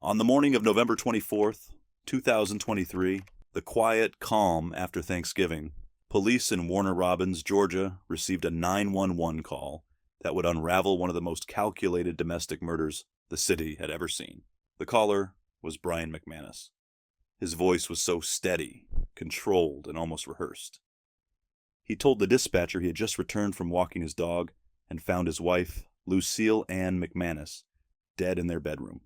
On the morning of November 24th, 2023, the quiet calm after Thanksgiving, police in Warner Robins, Georgia, received a 911 call that would unravel one of the most calculated domestic murders the city had ever seen. The caller was Brian McManus. His voice was so steady, controlled, and almost rehearsed. He told the dispatcher he had just returned from walking his dog and found his wife, Lucille Ann McManus, dead in their bedroom.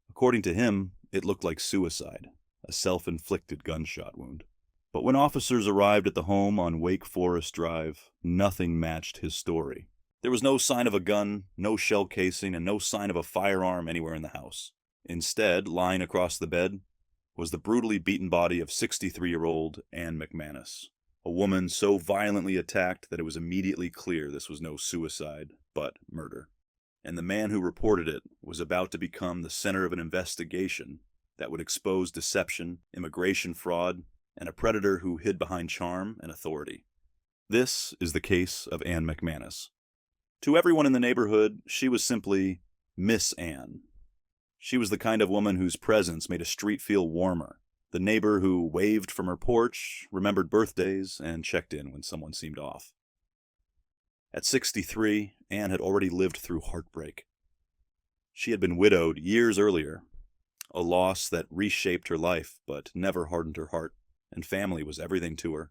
According to him, it looked like suicide, a self-inflicted gunshot wound. But when officers arrived at the home on Wake Forest Drive, nothing matched his story. There was no sign of a gun, no shell casing, and no sign of a firearm anywhere in the house. Instead, lying across the bed, was the brutally beaten body of 63-year-old Ann McManus, a woman so violently attacked that it was immediately clear this was no suicide, but murder. And the man who reported it was about to become the center of an investigation that would expose deception, immigration fraud, and a predator who hid behind charm and authority. This is the case of Ann McManus. To everyone in the neighborhood, she was simply Miss Ann. She was the kind of woman whose presence made a street feel warmer, the neighbor who waved from her porch, remembered birthdays, and checked in when someone seemed off. At 63, Ann had already lived through heartbreak. She had been widowed years earlier, a loss that reshaped her life but never hardened her heart, and family was everything to her.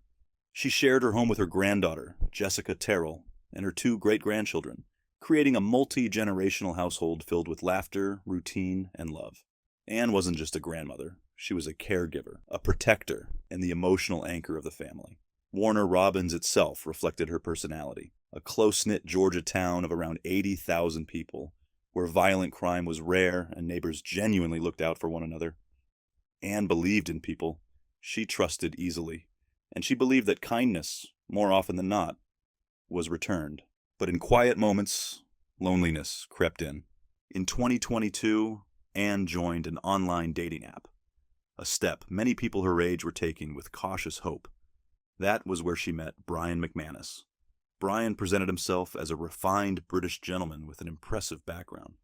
She shared her home with her granddaughter, Jessica Terrell, and her 2 great-grandchildren, creating a multi-generational household filled with laughter, routine, and love. Ann wasn't just a grandmother. She was a caregiver, a protector, and the emotional anchor of the family. Warner Robins itself reflected her personality, a close-knit Georgia town of around 80,000 people, where violent crime was rare and neighbors genuinely looked out for one another. Ann believed in people. She trusted easily, and she believed that kindness, more often than not, was returned. But in quiet moments, loneliness crept in. In 2022, Ann joined an online dating app, a step many people her age were taking with cautious hope. That was where she met Brian McManus. Brian presented himself as a refined British gentleman with an impressive background.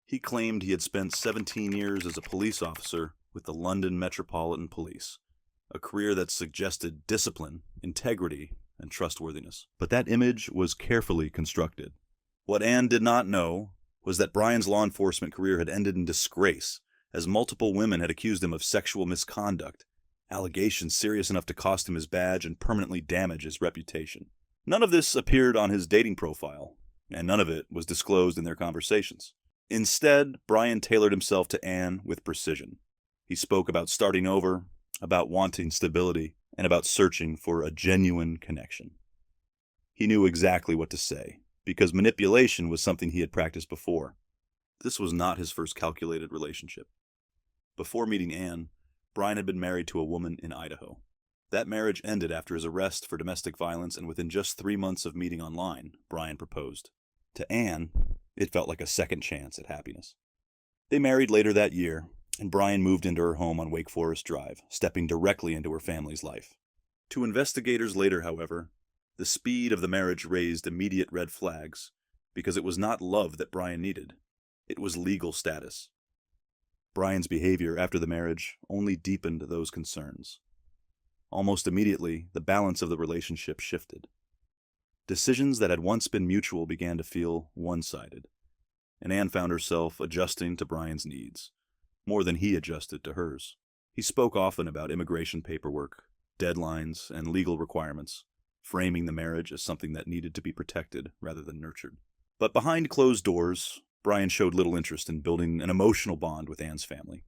He claimed he had spent 17 years as a police officer with the London Metropolitan Police, a career that suggested discipline, integrity, and trustworthiness. But that image was carefully constructed. What Ann did not know was that Brian's law enforcement career had ended in disgrace, as multiple women had accused him of sexual misconduct, allegations serious enough to cost him his badge and permanently damage his reputation. None of this appeared on his dating profile, and none of it was disclosed in their conversations. Instead, Brian tailored himself to Ann with precision. He spoke about starting over, about wanting stability, and about searching for a genuine connection. He knew exactly what to say, because manipulation was something he had practiced before. This was not his first calculated relationship. Before meeting Ann, Brian had been married to a woman in Idaho. That marriage ended after his arrest for domestic violence, and within just 3 months of meeting online, Brian proposed. To Ann, it felt like a second chance at happiness. They married later that year, and Brian moved into her home on Wake Forest Drive, stepping directly into her family's life. To investigators later, however, the speed of the marriage raised immediate red flags, because it was not love that Brian needed. It was legal status. Brian's behavior after the marriage only deepened those concerns. Almost immediately, the balance of the relationship shifted. Decisions that had once been mutual began to feel one-sided, and Ann found herself adjusting to Brian's needs, more than he adjusted to hers. He spoke often about immigration paperwork, deadlines, and legal requirements, framing the marriage as something that needed to be protected rather than nurtured. But behind closed doors, Brian showed little interest in building an emotional bond with Ann's family.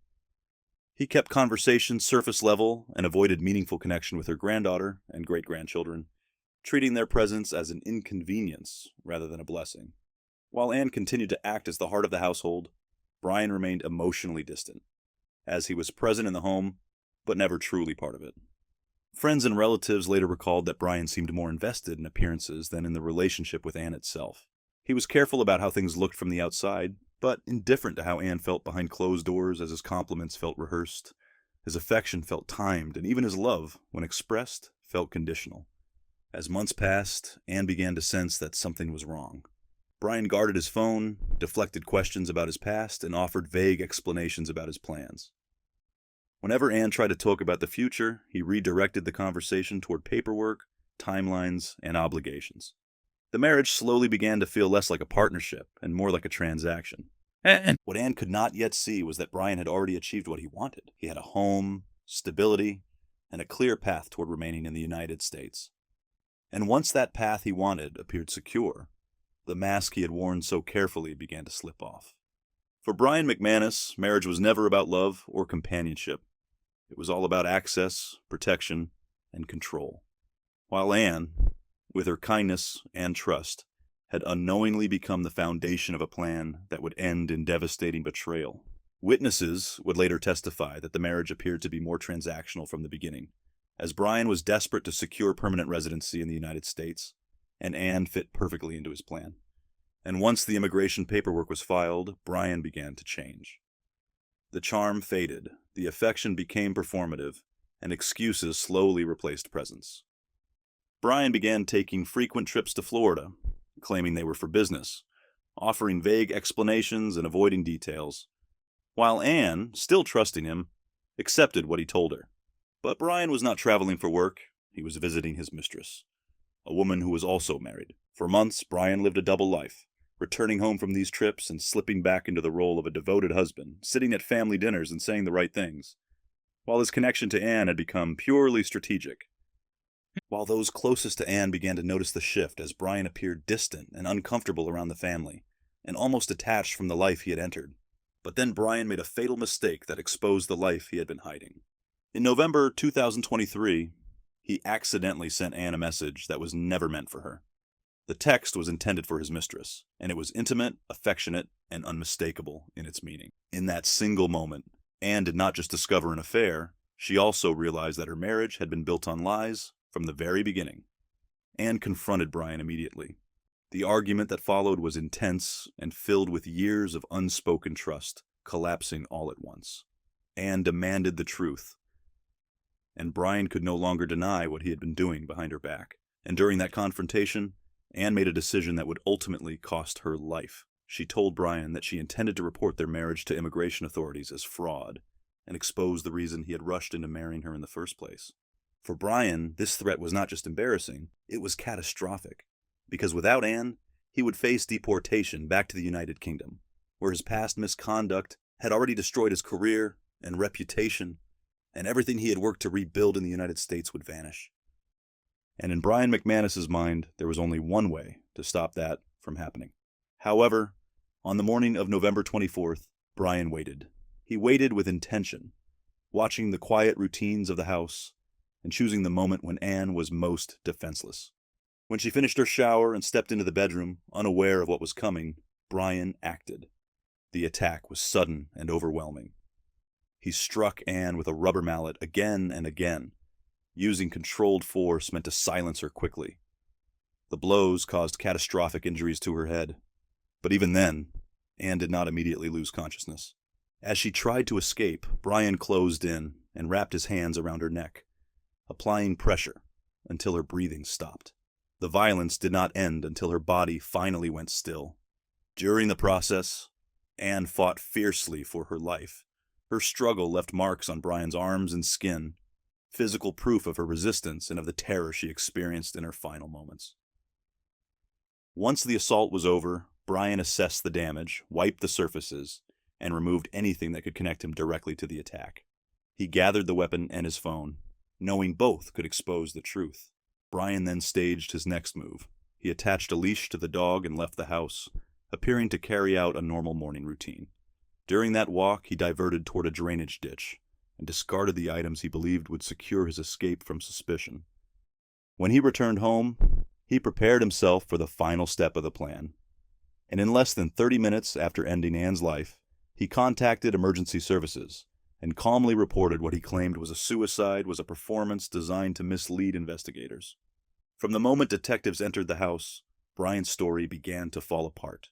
He kept conversations surface level and avoided meaningful connection with her granddaughter and great-grandchildren, treating their presence as an inconvenience rather than a blessing. While Ann continued to act as the heart of the household, Brian remained emotionally distant, as he was present in the home, but never truly part of it. Friends and relatives later recalled that Brian seemed more invested in appearances than in the relationship with Ann itself. He was careful about how things looked from the outside, but indifferent to how Ann felt behind closed doors, as his compliments felt rehearsed, his affection felt timed, and even his love, when expressed, felt conditional. As months passed, Ann began to sense that something was wrong. Brian guarded his phone, deflected questions about his past, and offered vague explanations about his plans. Whenever Anne tried to talk about the future, he redirected the conversation toward paperwork, timelines, and obligations. The marriage slowly began to feel less like a partnership and more like a transaction. And what Anne could not yet see was that Brian had already achieved what he wanted. He had a home, stability, and a clear path toward remaining in the United States. And once that path he wanted appeared secure, the mask he had worn so carefully began to slip off. For Brian McManus, marriage was never about love or companionship. It was all about access, protection, and control. While Anne, with her kindness and trust, had unknowingly become the foundation of a plan that would end in devastating betrayal. Witnesses would later testify that the marriage appeared to be more transactional from the beginning, as Brian was desperate to secure permanent residency in the United States, and Anne fit perfectly into his plan. And once the immigration paperwork was filed, Brian began to change. The charm faded, the affection became performative, and excuses slowly replaced presence. Brian began taking frequent trips to Florida, claiming they were for business, offering vague explanations and avoiding details, while Anne, still trusting him, accepted what he told her. But Brian was not traveling for work, he was visiting his mistress, a woman who was also married. For months, Brian lived a double life, returning home from these trips and slipping back into the role of a devoted husband, sitting at family dinners and saying the right things, while his connection to Anne had become purely strategic. While those closest to Anne began to notice the shift as Brian appeared distant and uncomfortable around the family, and almost detached from the life he had entered. But then Brian made a fatal mistake that exposed the life he had been hiding. In November 2023, he accidentally sent Anne a message that was never meant for her. The text was intended for his mistress, and it was intimate, affectionate, and unmistakable in its meaning. In that single moment, Anne did not just discover an affair, she also realized that her marriage had been built on lies from the very beginning. Anne confronted Brian immediately. The argument that followed was intense and filled with years of unspoken trust, collapsing all at once. Anne demanded the truth, and Brian could no longer deny what he had been doing behind her back. And during that confrontation, Anne made a decision that would ultimately cost her life. She told Brian that she intended to report their marriage to immigration authorities as fraud, and expose the reason he had rushed into marrying her in the first place. For Brian, this threat was not just embarrassing, it was catastrophic. Because without Anne, he would face deportation back to the United Kingdom, where his past misconduct had already destroyed his career and reputation, and everything he had worked to rebuild in the United States would vanish. And in Brian McManus's mind, there was only one way to stop that from happening. However, on the morning of November 24th, Brian waited. He waited with intention, watching the quiet routines of the house, and choosing the moment when Anne was most defenseless. When she finished her shower and stepped into the bedroom, unaware of what was coming, Brian acted. The attack was sudden and overwhelming. He struck Anne with a rubber mallet again and again, using controlled force meant to silence her quickly. The blows caused catastrophic injuries to her head, but even then, Anne did not immediately lose consciousness. As she tried to escape, Brian closed in and wrapped his hands around her neck, applying pressure until her breathing stopped. The violence did not end until her body finally went still. During the process, Anne fought fiercely for her life. Her struggle left marks on Brian's arms and skin, physical proof of her resistance and of the terror she experienced in her final moments. Once the assault was over, Brian assessed the damage, wiped the surfaces, and removed anything that could connect him directly to the attack. He gathered the weapon and his phone, knowing both could expose the truth. Brian then staged his next move. He attached a leash to the dog and left the house, appearing to carry out a normal morning routine. During that walk, he diverted toward a drainage ditch and discarded the items he believed would secure his escape from suspicion. When he returned home, he prepared himself for the final step of the plan. And in less than 30 minutes after ending Anne's life, he contacted emergency services and calmly reported what he claimed was a suicide was a performance designed to mislead investigators. From the moment detectives entered the house, Brian's story began to fall apart.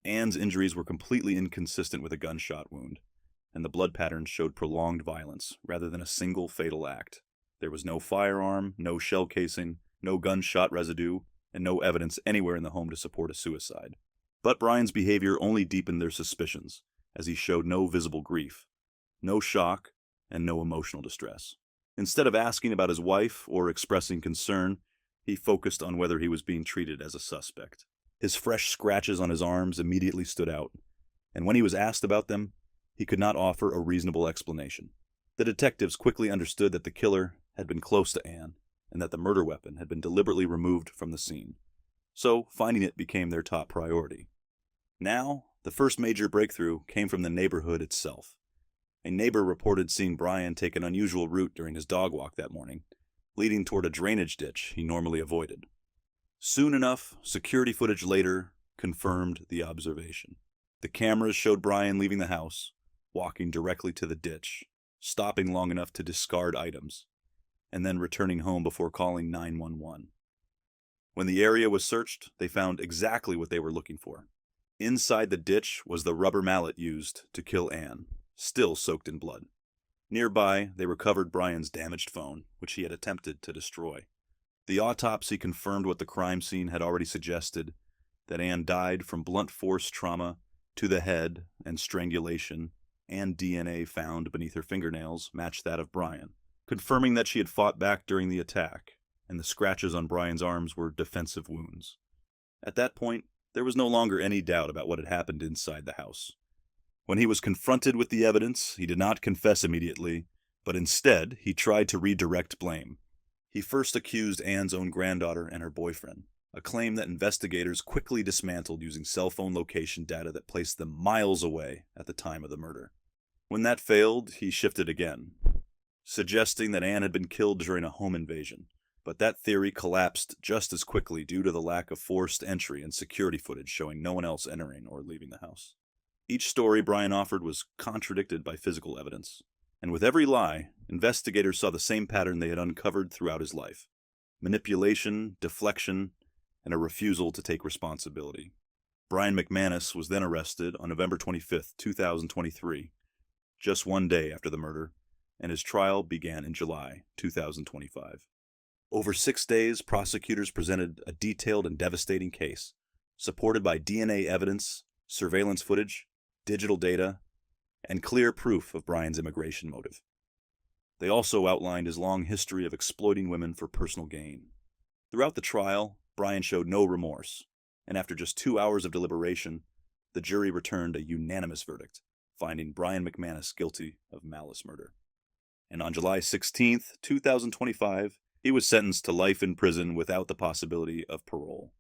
Anne's injuries were completely inconsistent with a gunshot wound, and the blood patterns showed prolonged violence rather than a single fatal act. There was no firearm, no shell casing, no gunshot residue, and no evidence anywhere in the home to support a suicide. But Brian's behavior only deepened their suspicions, as he showed no visible grief, no shock, and no emotional distress. Instead of asking about his wife or expressing concern, he focused on whether he was being treated as a suspect. His fresh scratches on his arms immediately stood out, and when he was asked about them, he could not offer a reasonable explanation. The detectives quickly understood that the killer had been close to Anne, and that the murder weapon had been deliberately removed from the scene. So, finding it became their top priority. Now, the first major breakthrough came from the neighborhood itself. A neighbor reported seeing Brian take an unusual route during his dog walk that morning, leading toward a drainage ditch he normally avoided. Soon enough, security footage later confirmed the observation. The cameras showed Brian leaving the house, walking directly to the ditch, stopping long enough to discard items, and then returning home before calling 911. When the area was searched, they found exactly what they were looking for. Inside the ditch was the rubber mallet used to kill Anne, still soaked in blood. Nearby, they recovered Brian's damaged phone, which he had attempted to destroy. The autopsy confirmed what the crime scene had already suggested, that Anne died from blunt force trauma to the head and strangulation, and DNA found beneath her fingernails matched that of Brian, confirming that she had fought back during the attack, and the scratches on Brian's arms were defensive wounds. At that point, there was no longer any doubt about what had happened inside the house. When he was confronted with the evidence, he did not confess immediately, but instead he tried to redirect blame. He first accused Anne's own granddaughter and her boyfriend, a claim that investigators quickly dismantled using cell phone location data that placed them miles away at the time of the murder. When that failed, he shifted again, suggesting that Anne had been killed during a home invasion, but that theory collapsed just as quickly due to the lack of forced entry and security footage showing no one else entering or leaving the house. Each story Brian offered was contradicted by physical evidence, and with every lie, investigators saw the same pattern they had uncovered throughout his life: manipulation, deflection, and a refusal to take responsibility. Brian McManus was then arrested on November 25, 2023, just one day after the murder, and his trial began in July 2025. Over 6 days, prosecutors presented a detailed and devastating case, supported by DNA evidence, surveillance footage, digital data, and clear proof of Brian's immigration motive. They also outlined his long history of exploiting women for personal gain. Throughout the trial, Brian showed no remorse, and after just 2 hours of deliberation, the jury returned a unanimous verdict, finding Brian McManus guilty of malice murder. And on July 16, 2025, he was sentenced to life in prison without the possibility of parole.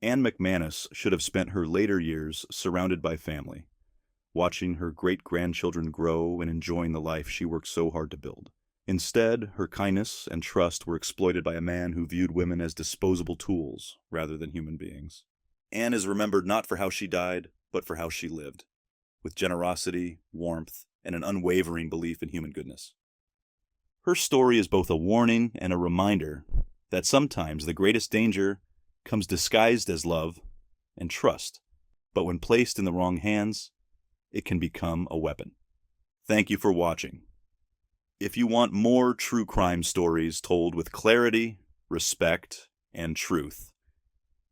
Anne McManus should have spent her later years surrounded by family, watching her great-grandchildren grow and enjoying the life she worked so hard to build. Instead, her kindness and trust were exploited by a man who viewed women as disposable tools rather than human beings. Anne is remembered not for how she died, but for how she lived, with generosity, warmth, and an unwavering belief in human goodness. Her story is both a warning and a reminder that sometimes the greatest danger comes disguised as love and trust, but when placed in the wrong hands, it can become a weapon. Thank you for watching. If you want more true crime stories told with clarity, respect, and truth,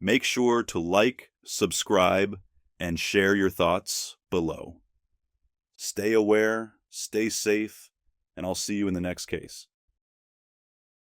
make sure to like, subscribe, and share your thoughts below. Stay aware, stay safe, and I'll see you in the next case.